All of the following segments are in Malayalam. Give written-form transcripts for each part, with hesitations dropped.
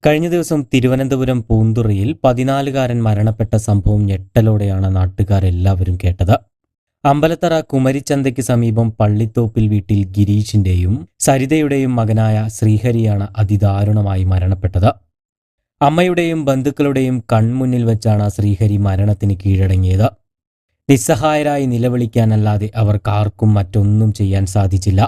കഴിഞ്ഞ ദിവസം തിരുവനന്തപുരം പൂന്തുറയിൽ 14കാരൻ മരണപ്പെട്ട സംഭവം ഞെട്ടലോടെയാണ് നാട്ടുകാരെല്ലാവരും കേട്ടത്. അമ്പലത്തറ കുമരിച്ചന്തയ്ക്ക് സമീപം പള്ളിത്തോപ്പിൽ വീട്ടിൽ ഗിരീഷിന്റെയും സരിതയുടെയും മകനായ ശ്രീഹരിയാണ് അതിദാരുണമായി മരണപ്പെട്ടത്. അമ്മയുടെയും ബന്ധുക്കളുടെയും കൺമുന്നിൽ വെച്ചാണ് ശ്രീഹരി മരണത്തിന് കീഴടങ്ങിയത്. നിസ്സഹായരായി നിലവിളിക്കാനല്ലാതെ അവർക്കാർക്കും മറ്റൊന്നും ചെയ്യാൻ സാധിച്ചില്ല.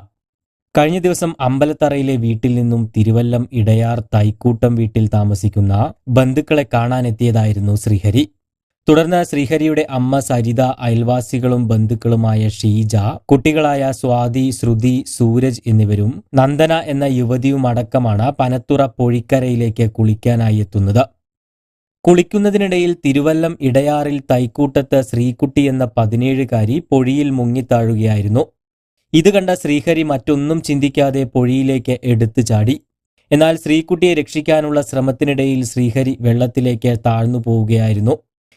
കഴിഞ്ഞ ദിവസം അമ്പലത്തറയിലെ വീട്ടിൽ നിന്നും തിരുവല്ലം ഇടയാർ തൈക്കൂട്ടം വീട്ടിൽ താമസിക്കുന്ന ബന്ധുക്കളെ കാണാനെത്തിയതായിരുന്നു ശ്രീഹരി. തുടർന്ന് ശ്രീഹരിയുടെ അമ്മ സരിത, അയൽവാസികളും ബന്ധുക്കളുമായ ഷീജ, കുട്ടികളായ സ്വാതി, ശ്രുതി, സൂരജ് എന്നിവരും നന്ദന എന്ന യുവതിയുമടക്കമാണ് പനത്തുറ പൊഴിക്കരയിലേക്ക് കുളിക്കാനായി എത്തുന്നത്. കുളിക്കുന്നതിനിടയിൽ തിരുവല്ലം ഇടയാറിൽ തൈക്കൂട്ടത്ത് ശ്രീകുട്ടി എന്ന 17കാരി പൊഴിയിൽ മുങ്ങിത്താഴുകയായിരുന്നു. ഇത് കണ്ട ശ്രീഹരി മറ്റൊന്നും ചിന്തിക്കാതെ പൊഴിയിലേക്ക് എടുത്തു ചാടി. എന്നാൽ ശ്രീകുട്ടിയെ രക്ഷിക്കാനുള്ള ശ്രമത്തിനിടയിൽ ശ്രീഹരി വെള്ളത്തിലേക്ക് താഴ്ന്നു പോവുകയായിരുന്നു.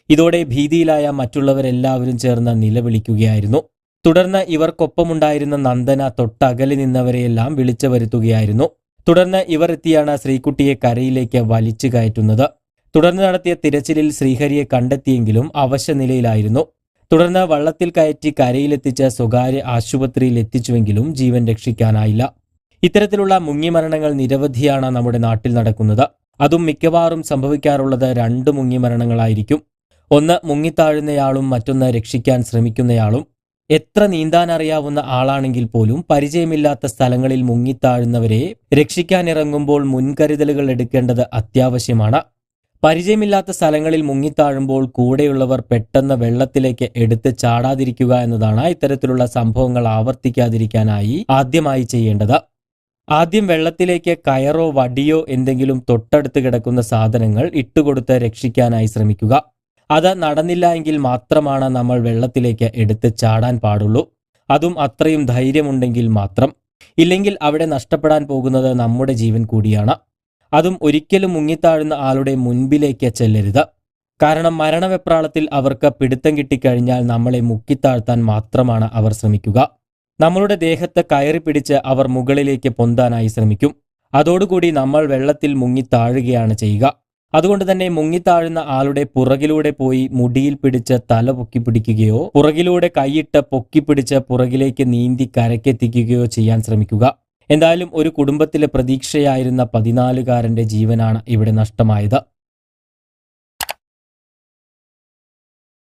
ഇതോടെ ഭീതിയിലായ മറ്റുള്ളവരെല്ലാവരും ചേർന്ന് നിലവിളിക്കുകയായിരുന്നു. തുടർന്ന് ഇവർക്കൊപ്പമുണ്ടായിരുന്ന നന്ദന തൊട്ടകലെ നിന്നവരെയെല്ലാം വിളിച്ചു വരുത്തുകയായിരുന്നു. തുടർന്ന് ഇവർ എത്തിയാണ് ശ്രീകുട്ടിയെ കരയിലേക്ക് വലിച്ചു കയറ്റുന്നത്. തുടർന്ന് നടത്തിയ തിരച്ചിലിൽ ശ്രീഹരിയെ കണ്ടെത്തിയെങ്കിലും അവശനിലയിലായിരുന്നു. തുടർന്ന് വള്ളത്തിൽ കയറ്റി കരയിലെത്തിച്ച് സ്വകാര്യ ആശുപത്രിയിൽ എത്തിച്ചുവെങ്കിലും ജീവൻ രക്ഷിക്കാനായില്ല. ഇത്തരത്തിലുള്ള മുങ്ങിമരണങ്ങൾ നിരവധിയാണ് നമ്മുടെ നാട്ടിൽ നടക്കുന്നത്. അതും മിക്കവാറും സംഭവിക്കാറുള്ളത് 2 മുങ്ങിമരണങ്ങളായിരിക്കും. ഒന്ന് മുങ്ങിത്താഴുന്നയാളും മറ്റൊന്ന് രക്ഷിക്കാൻ ശ്രമിക്കുന്നയാളും. എത്ര നീന്താനറിയാവുന്ന ആളാണെങ്കിൽ പോലും പരിചയമില്ലാത്ത സ്ഥലങ്ങളിൽ മുങ്ങിത്താഴുന്നവരെ രക്ഷിക്കാനിറങ്ങുമ്പോൾ മുൻകരുതലുകൾ എടുക്കേണ്ടത് അത്യാവശ്യമാണ്. പരിചയമില്ലാത്ത സ്ഥലങ്ങളിൽ മുങ്ങിത്താഴുമ്പോൾ കൂടെയുള്ളവർ പെട്ടെന്ന് വെള്ളത്തിലേക്ക് എടുത്ത് ചാടാതിരിക്കുക എന്നതാണ് ഇത്തരത്തിലുള്ള സംഭവങ്ങൾ ആവർത്തിക്കാതിരിക്കാനായി ആദ്യമായി ചെയ്യേണ്ടത്. ആദ്യം വെള്ളത്തിലേക്ക് കയറോ വടിയോ എന്തെങ്കിലും തൊട്ടടുത്ത് കിടക്കുന്ന സാധനങ്ങൾ ഇട്ടുകൊടുത്ത് രക്ഷിക്കാനായി ശ്രമിക്കുക. അത് നടന്നില്ല എങ്കിൽ മാത്രമാണ് നമ്മൾ വെള്ളത്തിലേക്ക് എടുത്ത് ചാടാൻ പാടുള്ളൂ. അതും അത്രയും ധൈര്യമുണ്ടെങ്കിൽ മാത്രം. ഇല്ലെങ്കിൽ അവിടെ നഷ്ടപ്പെടാൻ പോകുന്നത് നമ്മുടെ ജീവൻ കൂടിയാണ്. അതും ഒരിക്കലും മുങ്ങിത്താഴുന്ന ആളുടെ മുൻപിലേക്ക് ചെല്ലരുത്. കാരണം മരണവെപ്രാളത്തിൽ അവർക്ക് പിടുത്തം കിട്ടിക്കഴിഞ്ഞാൽ നമ്മളെ മുക്കിത്താഴ്ത്താൻ മാത്രമാണ് അവർ ശ്രമിക്കുക. നമ്മളുടെ ദേഹത്ത് കയറി പിടിച്ച് അവർ മുകളിലേക്ക് പൊന്താനായി ശ്രമിക്കും. അതോടുകൂടി നമ്മൾ വെള്ളത്തിൽ മുങ്ങിത്താഴുകയാണ് ചെയ്യുക. അതുകൊണ്ട് തന്നെ മുങ്ങിത്താഴുന്ന ആളുടെ പുറകിലൂടെ പോയി മുടിയിൽ പിടിച്ച് തല പൊക്കിപ്പിടിക്കുകയോ പുറകിലൂടെ കൈയിട്ട് പൊക്കിപ്പിടിച്ച് പുറകിലേക്ക് നീന്തി കരക്കെത്തിക്കുകയോ ചെയ്യാൻ ശ്രമിക്കുക. എന്തായാലും ഒരു കുടുംബത്തിലെ പ്രതീക്ഷയായിരുന്ന 14കാരന്റെ ജീവനാണ് ഇവിടെ നഷ്ടമായത്.